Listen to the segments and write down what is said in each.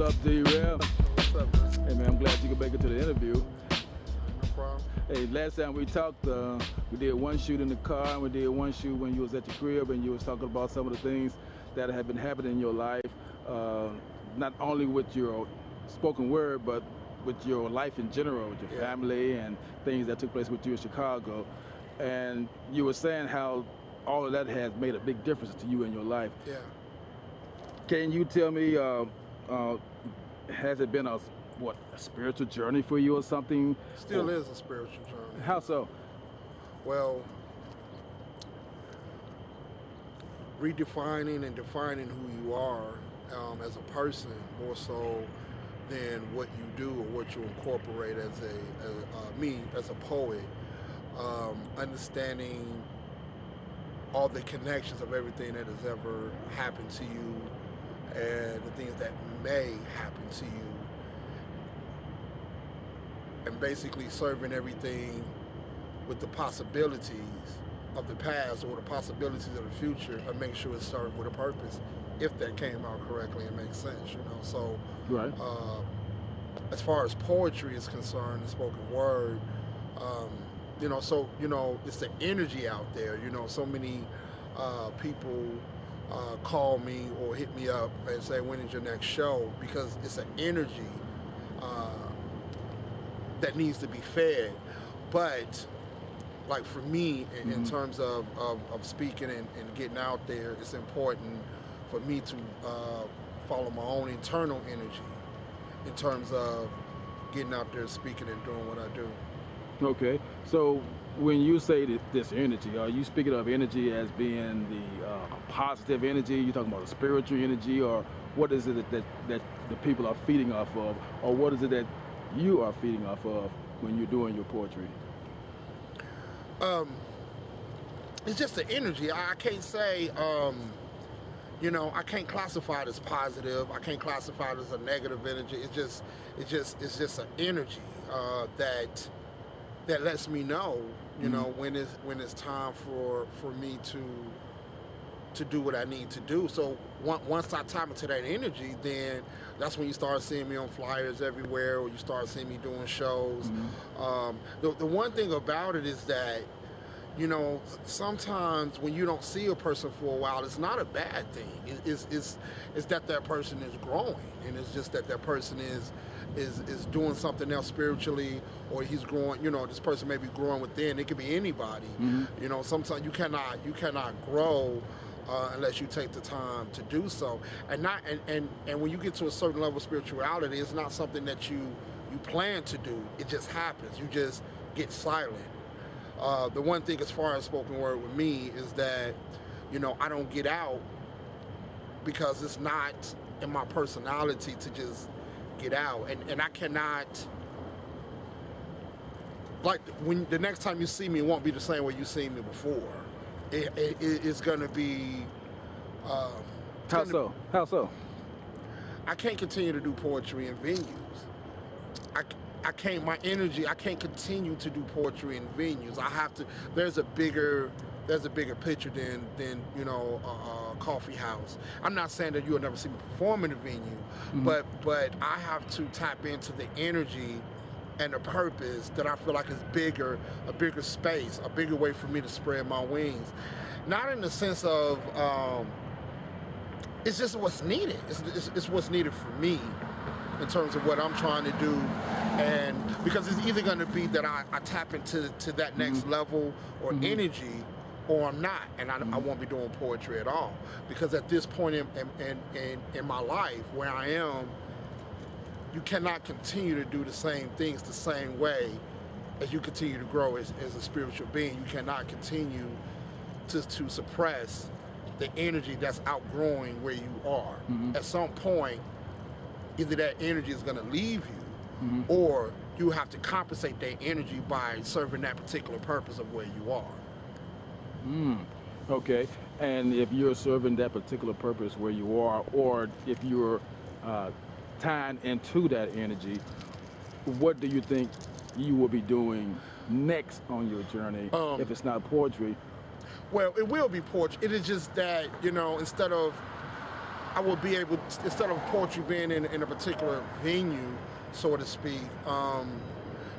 up, D-Rev? What's up, man? Hey, man, I'm glad you could make it to the interview. No problem. Hey, last time we talked, we did one shoot in the car, and we did one shoot when you was at your crib, and you was talking about some of the things that have been happening in your life, not only with your spoken word, but with your life in general, with your family and things that took place with you in Chicago. And you were saying how all of that has made a big difference to you in your life. Yeah. Can you tell me, has it been a spiritual journey for you or something? Still is a spiritual journey. How so? Well, redefining and defining who you are as a person, more so than what you do or what you incorporate as me as a poet. Understanding all the connections of everything that has ever happened to you and the things that may happen to you, and basically serving everything with the possibilities of the past or the possibilities of the future, and make sure it's served with a purpose, if that came out correctly and makes sense, you know. So, right. As far as poetry is concerned, the spoken word, you know, so, you know, it's the energy out there, you know. So many people call me or hit me up and say, when is your next show? Because it's an energy that needs to be fed. But like for me, in terms of speaking and getting out there, it's important for me to follow my own internal energy in terms of getting out there, speaking and doing what I do. Okay, so when you say this energy, are you speaking of energy as being the positive energy? You talking about a spiritual energy, or what is it that the people are feeding off of, or what is it that you are feeding off of when you're doing your poetry? It's just the energy. I can't say, you know, I can't classify it as positive. I can't classify it as a negative energy. It's just an energy that lets me know, you know, when it's time for me to do what I need to do. So once I tap into that energy, then that's when you start seeing me on flyers everywhere, or you start seeing me doing shows. The one thing about it is that, you know, sometimes when you don't see a person for a while, it's not a bad thing. It's that person is growing, and it's just that person is doing something else spiritually, or he's growing. You know, this person may be growing within. It could be anybody. You know, sometimes you cannot grow unless you take the time to do so. And when you get to a certain level of spirituality, it's not something that you plan to do. It just happens. You just get silent. The one thing as far as spoken word with me is that, you know, I don't get out because it's not in my personality to just get out. And I cannot, like, when the next time you see me, it won't be the same way you seen me before. It's going to be... How so? How so? I can't continue to do poetry in venues. I can't, my energy, I can't continue to do poetry in venues. I have to, there's a bigger picture than you know, a coffee house. I'm not saying that you'll never see me perform in a venue, but I have to tap into the energy and the purpose that I feel like is bigger, a bigger space, a bigger way for me to spread my wings. Not in the sense of, it's just what's needed. It's what's needed for me in terms of what I'm trying to do. And because it's either going to be that I tap into that next level or energy, or I'm not, and I won't be doing poetry at all. Because at this point in my life where I am, you cannot continue to do the same things the same way as you continue to grow as a spiritual being. You cannot continue to suppress the energy that's outgrowing where you are. At some point, either that energy is going to leave you, or you have to compensate that energy by serving that particular purpose of where you are. Okay, and if you're serving that particular purpose where you are, or if you're tying into that energy, what do you think you will be doing next on your journey if it's not poetry? Well, it will be poetry. It is just that, you know, instead of I would be able, instead of poetry being in a particular venue, so to speak,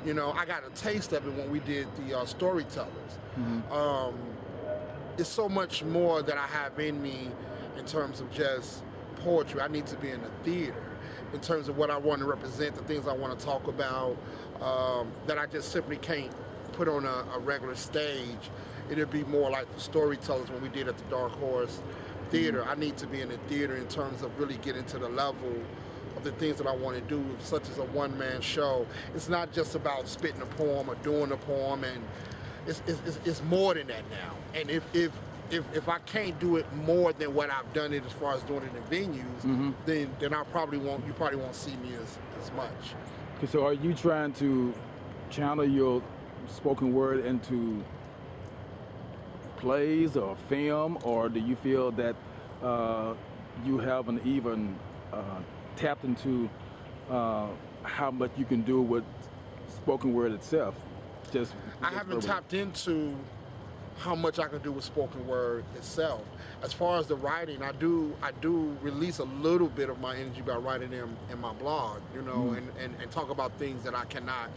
you know, I got a taste of it when we did the storytellers. It's so much more that I have in me in terms of just poetry. I need to be in a theater in terms of what I want to represent, the things I want to talk about, that I just simply can't put on a regular stage. It'd be more like the storytellers when we did at the Dark Horse Theater. I need to be in the theater in terms of really getting to the level of the things that I want to do, such as a one-man show. It's not just about spitting a poem or doing a poem, and it's more than that now. And if I can't do it more than what I've done it as far as doing it in venues, then I probably won't. You probably won't see me as much. Okay, so are you trying to channel your spoken word into plays or film, or do you feel that you haven't even tapped into how much you can do with spoken word itself? I haven't tapped into how much I can do with spoken word itself. As far as the writing, I do release a little bit of my energy by writing them in my blog, you know, and talk about things that I cannot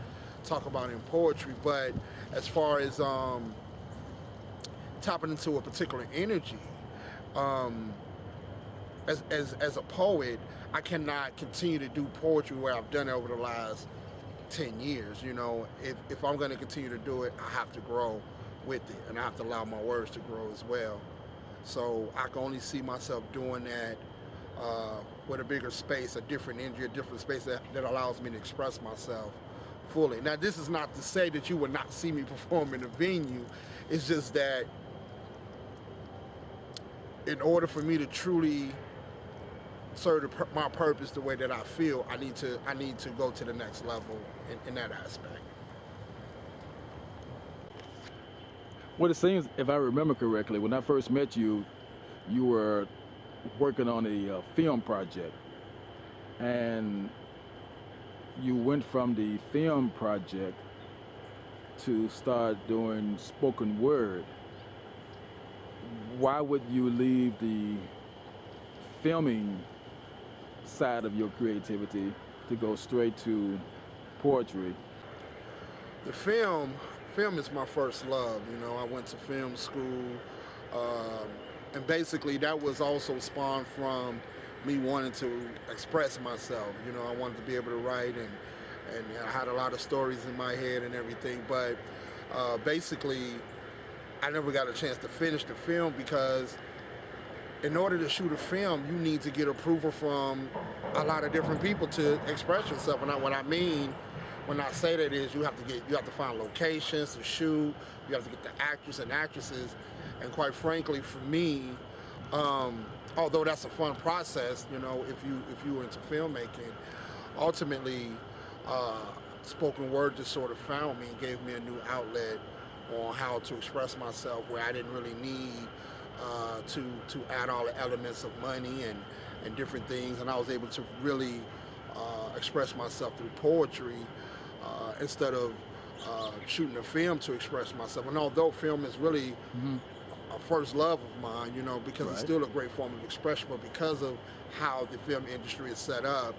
talk about in poetry. But as far as tapping into a particular energy, as a poet, I cannot continue to do poetry where I've done it over the last 10 years. You know, if I'm going to continue to do it, I have to grow with it, and I have to allow my words to grow as well. So I can only see myself doing that with a bigger space, a different energy, a different space that allows me to express myself fully. Now, this is not to say that you will not see me perform in a venue. It's just that in order for me to truly serve my purpose the way that I feel, I need to go to the next level in that aspect. Well, it seems, if I remember correctly, when I first met you, you were working on a film project, and you went from the film project to start doing spoken word. Why would you leave the filming side of your creativity to go straight to poetry? The film is my first love. You know, I went to film school, and basically that was also spawned from me wanting to express myself. You know, I wanted to be able to write, and I had a lot of stories in my head and everything, but basically I never got a chance to finish the film because in order to shoot a film, you need to get approval from a lot of different people to express yourself. And what I mean when I say that is you have to find locations to shoot, you have to get the actors and actresses, and quite frankly for me, although that's a fun process, you know, if you were into filmmaking, ultimately spoken word just sort of found me and gave me a new outlet on how to express myself where I didn't really need to add all the elements of money and different things, and I was able to really express myself through poetry instead of shooting a film to express myself. And although film is really a first love of mine, you know, because it's still a great form of expression, but because of how the film industry is set up,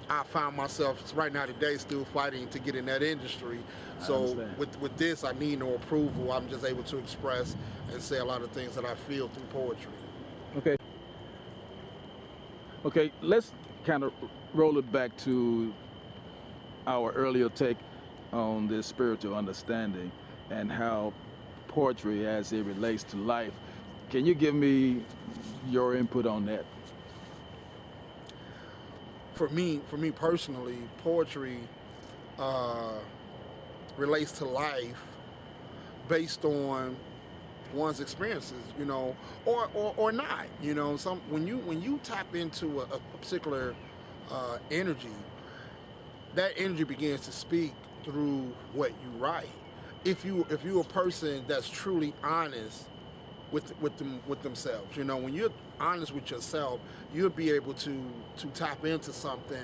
I found myself right now today still fighting to get in that industry. So with this, I need no approval. I'm just able to express and say a lot of things that I feel through poetry. Okay, let's kind of roll it back to our earlier take on this spiritual understanding and how poetry as it relates to life. Can you give me your input on that? For me personally, poetry relates to life based on one's experiences, you know, or not, you know. When you tap into a particular energy, that energy begins to speak through what you write. If you're a person that's truly honest with themselves, you know, when you're honest with yourself, you'll be able to tap into something.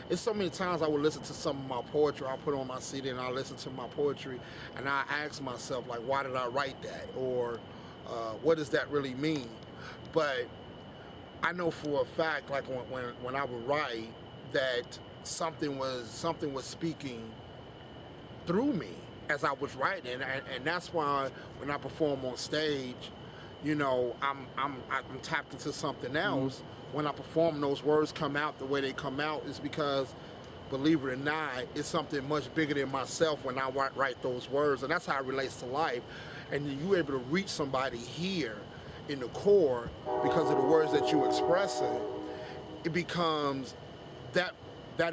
It's so many times I would listen to some of my poetry, I'll put on my CD and I'll listen to my poetry and I ask myself, like, why did I write that? Or what does that really mean? But I know for a fact, like when I would write, that something was speaking through me as I was writing, and that's why when I perform on stage, you know, I'm tapped into something else. Mm-hmm. When I perform, those words come out the way they come out is because, believe it or not, it's something much bigger than myself when I write those words, and that's how it relates to life. And you're able to reach somebody here in the core because of the words that you're expressing. It becomes that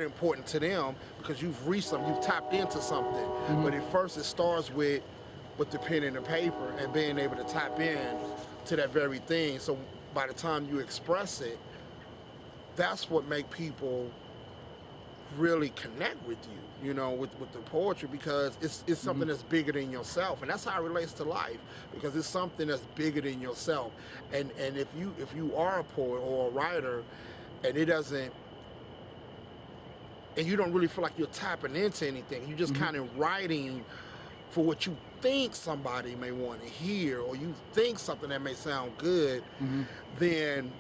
important to them because you've reached them, you've tapped into something. Mm-hmm. But at first it starts with the pen and the paper and being able to tap in to that very thing. So by the time you express it, that's what make people really connect with you, you know, with the poetry, because it's something mm-hmm. that's bigger than yourself, and that's how it relates to life, because it's something that's bigger than yourself. And if you are a poet or a writer, and it doesn't, and you don't really feel like you're tapping into anything, you're just mm-hmm. kind of writing for what you think somebody may want to hear, or you think something that may sound good, mm-hmm. then,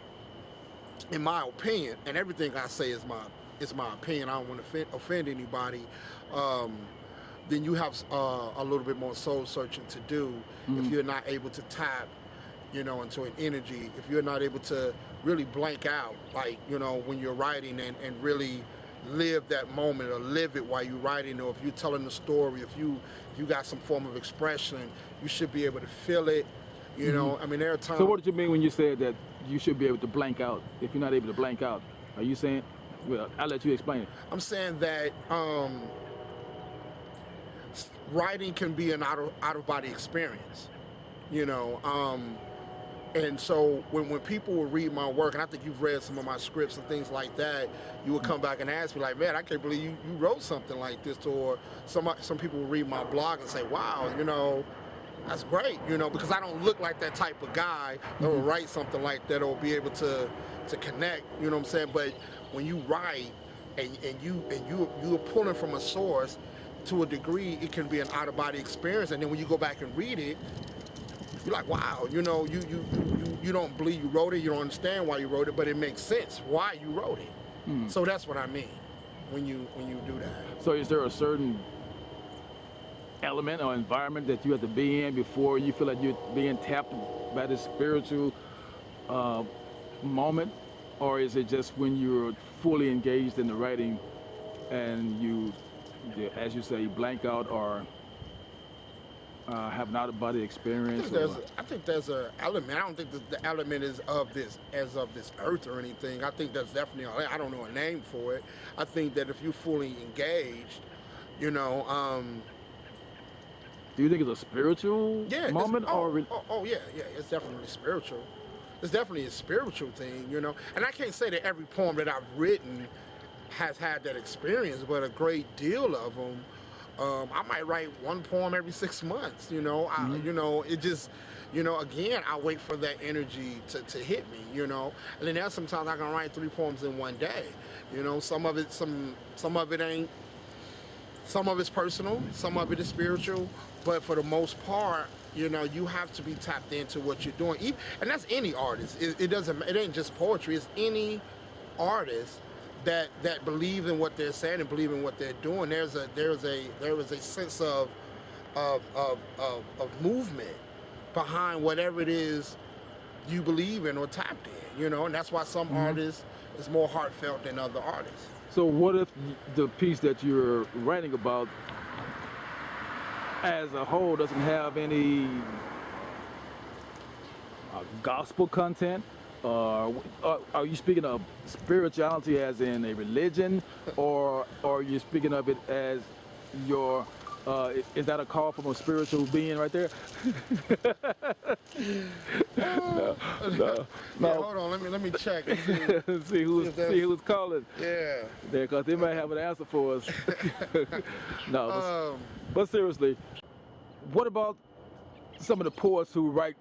in my opinion, and everything I say is my opinion, I don't want to offend anybody, then you have a little bit more soul searching to do mm-hmm. if you're not able to tap, you know, into an energy, if you're not able to really blank out, like, you know, when you're writing and really live that moment or live it while you're writing, or if you're telling the story, if you got some form of expression, you should be able to feel it, you mm-hmm. know. I mean, there are times... So what did you mean when you said that you should be able to blank out? If you're not able to blank out, are you saying... Well, I'll let you explain it. I'm saying that writing can be an out-of-body experience, you know. And so when people will read my work, and I think you've read some of my scripts and things like that, you would come back and ask me, like, man, I can't believe you wrote something like this. Or some people will read my blog and say, wow, you know, that's great, you know, because I don't look like that type of guy that will write something like that or be able to connect, you know what I'm saying? But when you write and you're pulling from a source, to a degree, it can be an out-of-body experience. And then when you go back and read it, you're like, wow, you know, you don't believe you wrote it, you don't understand why you wrote it, but it makes sense why you wrote it. Mm. So that's what I mean when you do that. So is there a certain element or environment that you have to be in before you feel like you're being tapped by this spiritual moment? Or is it just when you're fully engaged in the writing and you, as you say, blank out or have an out-of-body experience? I think there's an element. I don't think the element is of this earth or anything. I think that's definitely, I don't know a name for it. I think that if you're fully engaged, you know. Do you think it's a spiritual moment? Yeah, it's definitely spiritual. It's definitely a spiritual thing, you know. And I can't say that every poem that I've written has had that experience, but a great deal of them. I might write one poem every 6 months, you know. Mm-hmm. You know, it just, you know, again, I wait for that energy to hit me, you know. And then there's sometimes I can write 3 poems in one day, you know. Some of it ain't. Some of it's personal, some of it is spiritual, but for the most part, you know, you have to be tapped into what you're doing, and that's any artist. It ain't just poetry. It's any artist that believe in what they're saying and believe in what they're doing. There is a sense of movement behind whatever it is you believe in or tapped in. You know, and that's why some artists is more heartfelt than other artists. So what if the piece that you're writing about as a whole doesn't have any gospel content? Are you speaking of spirituality as in a religion, or are you speaking of it as your, is that a call from a spiritual being right there? No. Yeah, hold on, let me check and see who's calling. Yeah. Because they might have an answer for us. No, but seriously, what about some of the poets who write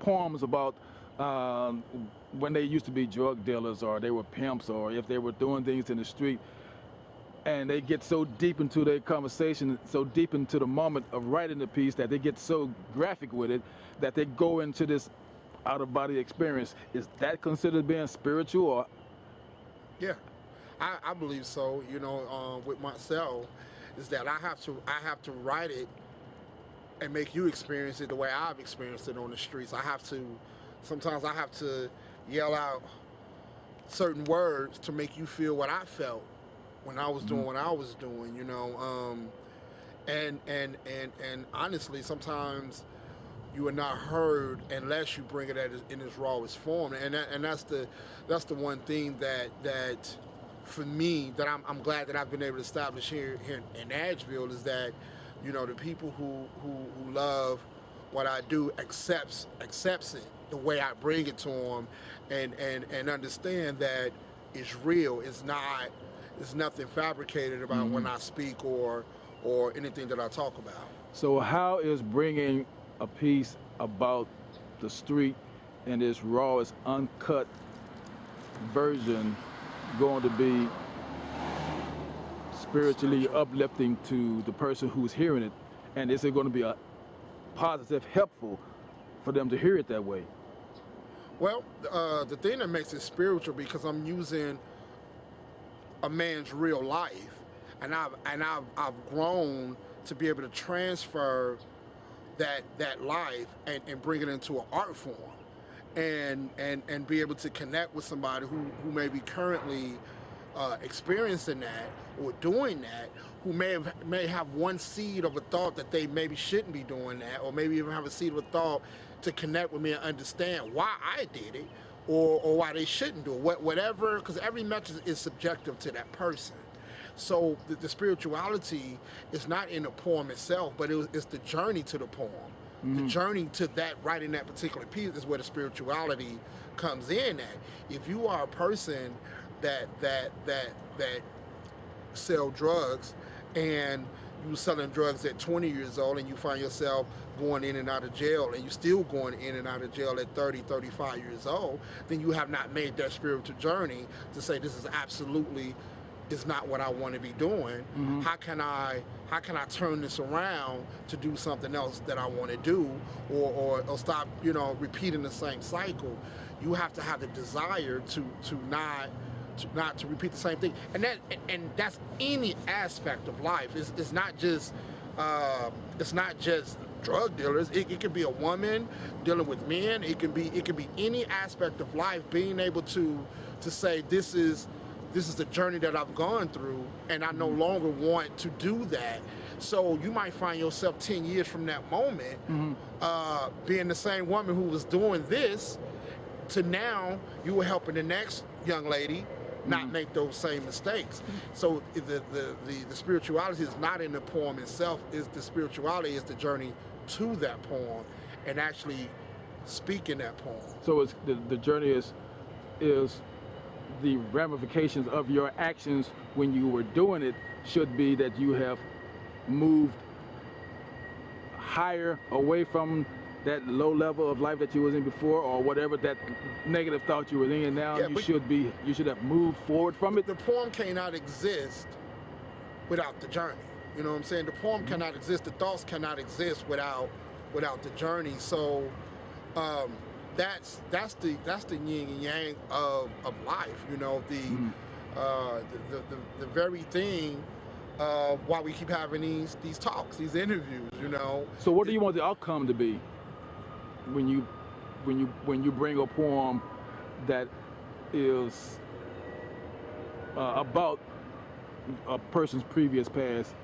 poems about when they used to be drug dealers, or they were pimps, or if they were doing things in the street, and they get so deep into their conversation, so deep into the moment of writing the piece, that they get so graphic with it that they go into this out-of-body experience. Is that considered being spiritual? Or Yeah, I believe so. You know, with myself, is that I have to write it and make you experience it the way I've experienced it on the streets. Sometimes I have to yell out certain words to make you feel what I felt when I was doing what I was doing, you know. And honestly, sometimes you are not heard unless you bring it in its rawest form. And that's the one thing that for me, that I'm glad that I've been able to establish here in Asheville, is that, you know, the people who love what I do accepts it the way I bring it to them, and understand that it's real. It's nothing fabricated about when I speak or anything that I talk about. so how is bringing a piece about the street in its rawest, uncut version going to be spiritually uplifting to the person who's hearing it? And is it going to be a positive, helpful for them to hear it that way? Well, the thing that makes it spiritual, because I'm using a man's real life, and I've grown to be able to transfer that life and bring it into an art form, and be able to connect with somebody who may be currently experiencing that or doing that, who may have one seed of a thought that they maybe shouldn't be doing that, or maybe even have a seed of a thought to connect with me and understand why I did it, or why they shouldn't do it, whatever, because every message is subjective to that person. So the spirituality is not in the poem itself, but it's the journey to the poem. The journey to that, writing that particular piece, is where the spirituality comes in at. If you are a person that sell drugs, and you were selling drugs at 20 years old, and you find yourself going in and out of jail, and you still going in and out of jail at 30, 35 years old, then you have not made that spiritual journey to say, this is absolutely is not what I want to be doing. How can I turn this around to do something else that I want to do, or stop, you know, repeating the same cycle? You have to have the desire to not to repeat the same thing, and that's any aspect of life. It's not just drug dealers. It can be a woman dealing with men. It can be any aspect of life. Being able to say, this is the journey that I've gone through, and I no longer want to do that. So you might find yourself 10 years from that moment being the same woman who was doing this, to now you were helping the next young lady not make those same mistakes. So the spirituality is not in the poem itself. The spirituality is the journey to that poem and actually speaking that poem. So it's the journey is the ramifications of your actions when you were doing it should be that you have moved higher, away from that low level of life that you was in before, or whatever that negative thought you were in now. Yeah, you should have moved forward from it. The poem cannot exist without the journey. You know what I'm saying? The poem cannot exist. The thoughts cannot exist without the journey. So that's the yin and yang of life. You know, the very thing of why we keep having these talks, these interviews. You know. So what do you want the outcome to be when you bring a poem that is about a person's previous past?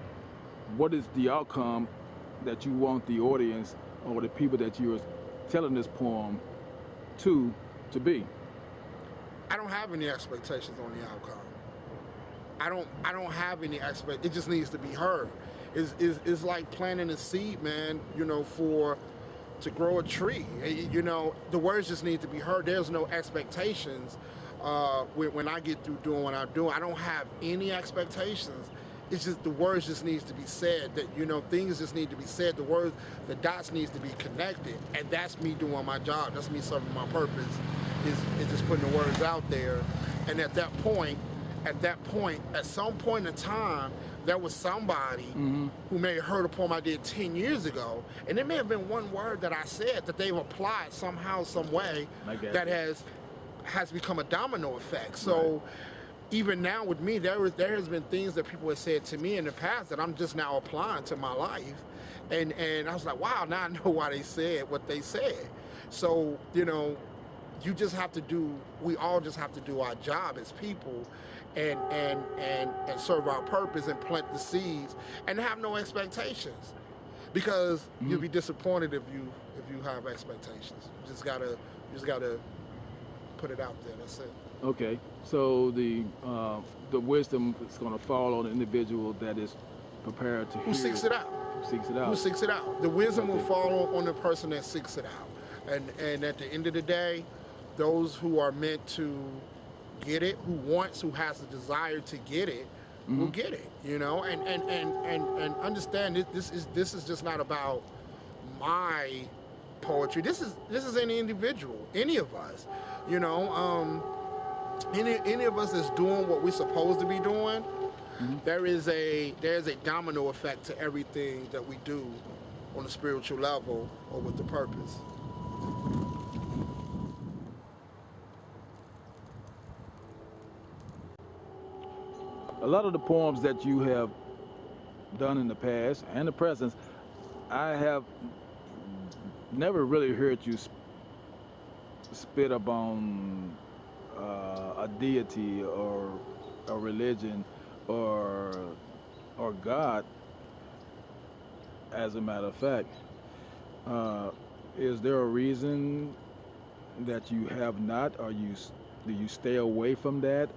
What is the outcome that you want the audience or the people that you're telling this poem to be? I don't have any expectations on the outcome. I don't have any expect. It just needs to be heard. It's like planting a seed, man. You know, to grow a tree. You know, the words just need to be heard. There's no expectations when I get through doing what I'm doing. I don't have any expectations. It's just the words just needs to be said. That, you know, things just need to be said. The words, the dots needs to be connected, and that's me doing my job. That's me serving my purpose. Is just putting the words out there, and at some point in time, there was somebody who may have heard a poem I did 10 years ago, and it may have been one word that I said that they've applied somehow, some way, that has become a domino effect. So even now with me, there has been things that people have said to me in the past that I'm just now applying to my life. And I was like, wow, now I know why they said what they said. So, you know, you just have to do, we all just have to do our job as people and serve our purpose and plant the seeds and have no expectations. Because you'll be disappointed if you have expectations. You just gotta put it out there. That's it. Okay, so the wisdom is going to fall on the individual that is prepared to who seeks it out. Who seeks it out. The wisdom will fall on the person that seeks it out. And at the end of the day, those who are meant to get it, who has the desire to get it, will get it. You know, and understand this is just not about my poetry. This is any individual, any of us. You know, any of us that's doing what we're supposed to be doing, there's a domino effect to everything that we do on a spiritual level or with the purpose. A lot of the poems that you have done in the past and the present, I have never really heard you spit upon a deity or a religion or God. As a matter of fact, is there a reason that you have not, or do you stay away from that,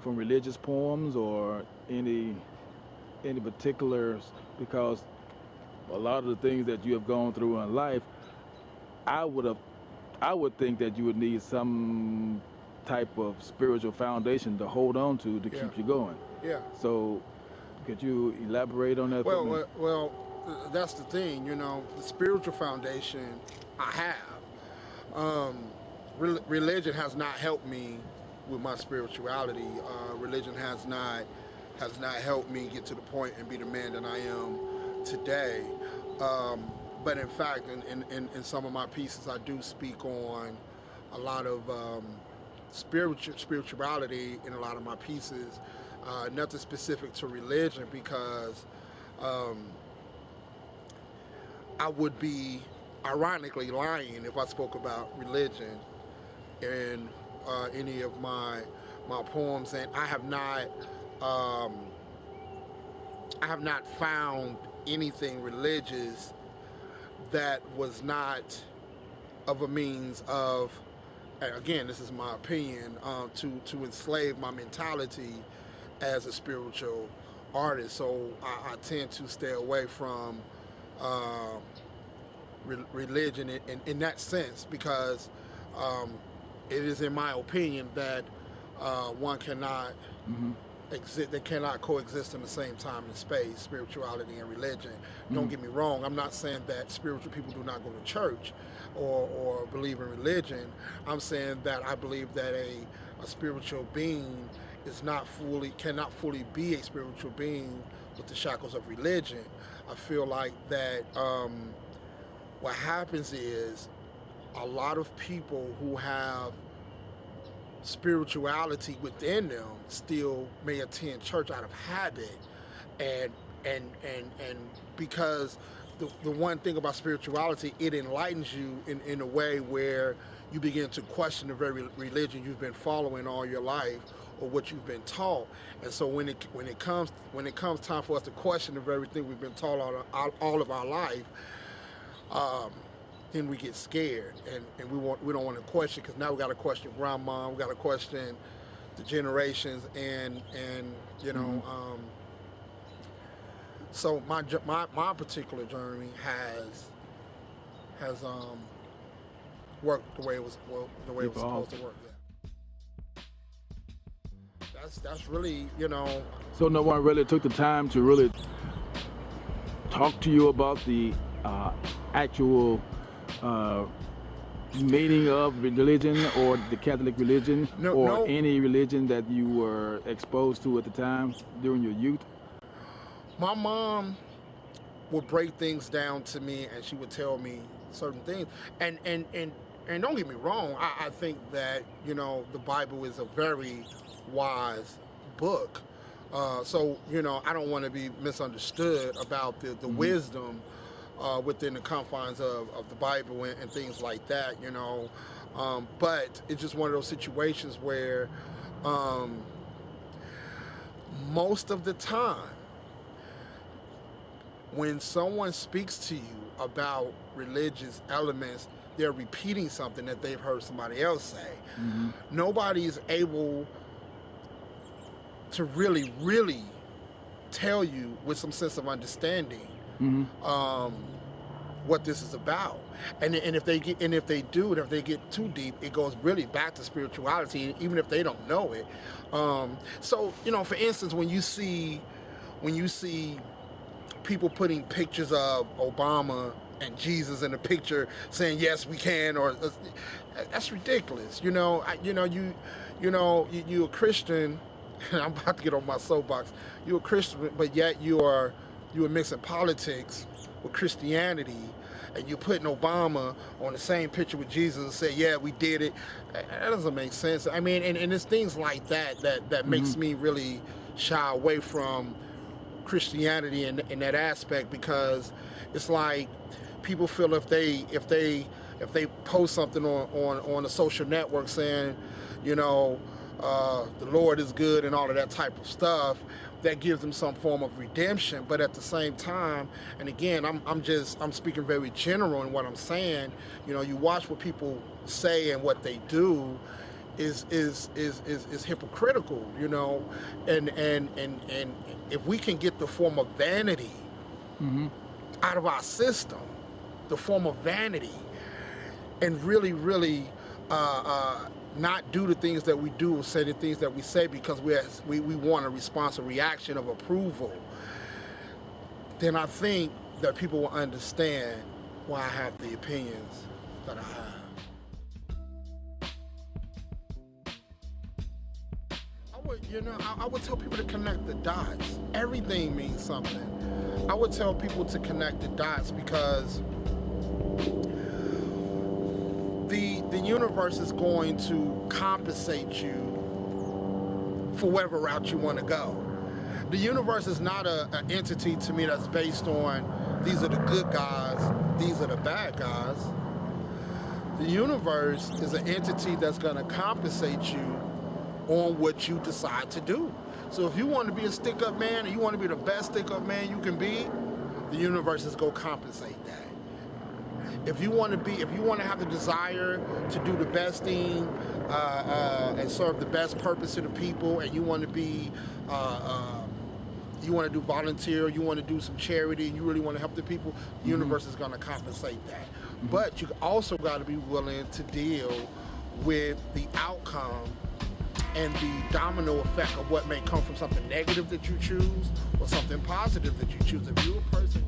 from religious poems or any particulars? Because a lot of the things that you have gone through in life, I would think that you would need some type of spiritual foundation to hold on to keep you going. Yeah. So, could you elaborate on that? Well, that's the thing. You know, the spiritual foundation I have. Religion has not helped me with my spirituality. Religion has not helped me get to the point and be the man that I am today. But in fact, in some of my pieces, I do speak on a lot of spirituality in a lot of my pieces. Nothing specific to religion, because I would be ironically lying if I spoke about religion in any of my poems, and I have not found anything religious that was not of a means of, again, this is my opinion, to enslave my mentality as a spiritual artist. So I tend to stay away from religion in that sense, because it is, in my opinion, that one cannot exist, they cannot coexist in the same time and space, spirituality and religion. Don't get me wrong, I'm not saying that spiritual people do not go to church or believe in religion. I'm saying that I believe that a spiritual being cannot fully be a spiritual being with the shackles of religion. I feel like that what happens is a lot of people who have spirituality within them still may attend church out of habit, and because the one thing about spirituality, it enlightens you in a way where you begin to question the very religion you've been following all your life, or what you've been taught. And so when it comes time for us to question the very thing we've been taught all of our life, then we get scared, and we don't want to question, because now we got to question grandma, we got to question the generations, and you know. So my particular journey has worked the way it was supposed to work. Yeah. That's really, you know. So no one really took the time to really talk to you about the actual meaning of religion, or the Catholic religion, or any religion that you were exposed to at the time during your youth? My mom would break things down to me, and she would tell me certain things. And don't get me wrong, I think that, you know, the Bible is a very wise book. So, you know, I don't want to be misunderstood about the wisdom within the confines of the Bible and things like that, you know. But it's just one of those situations where most of the time, when someone speaks to you about religious elements, they're repeating something that they've heard somebody else say. Mm-hmm. Nobody is able to really, really tell you with some sense of understanding what this is about. And if they get too deep, it goes really back to spirituality, even if they don't know it. So, you know, for instance, when you see people putting pictures of Obama and Jesus in the picture, saying yes we can, or that's ridiculous. You're a Christian, and I'm about to get on my soapbox. You're a Christian, but yet you are mixing politics with Christianity, and you're putting Obama on the same picture with Jesus and say, yeah, we did it. That doesn't make sense. I mean, and it's things like that makes me really shy away from Christianity in that aspect, because it's like people feel if they post something on a social network saying, you know, the Lord is good and all of that type of stuff, that gives them some form of redemption. But at the same time, and again, I'm speaking very general in what I'm saying, you know, you watch what people say and what they do is hypocritical, you know, and if we can get the form of vanity out of our system, the form of vanity, and really, really not do the things that we do or say the things that we say because we want a response, a reaction of approval, then I think that people will understand why I have the opinions that I have. I would tell people to connect the dots. Everything means something. I would tell people to connect the dots because the universe is going to compensate you for whatever route you want to go. The universe is not an entity to me that's based on these are the good guys, these are the bad guys. The universe is an entity that's going to compensate you on what you decide to do. So if you want to be a stick-up man and you want to be the best stick-up man you can be, the universe is going to compensate that. If you want to have the desire to do the best thing and serve the best purpose to the people, and you want to be, you want to do volunteer, you want to do some charity, and you really want to help the people, the universe is going to compensate that. But you also got to be willing to deal with the outcome and the domino effect of what may come from something negative that you choose or something positive that you choose. If you're a person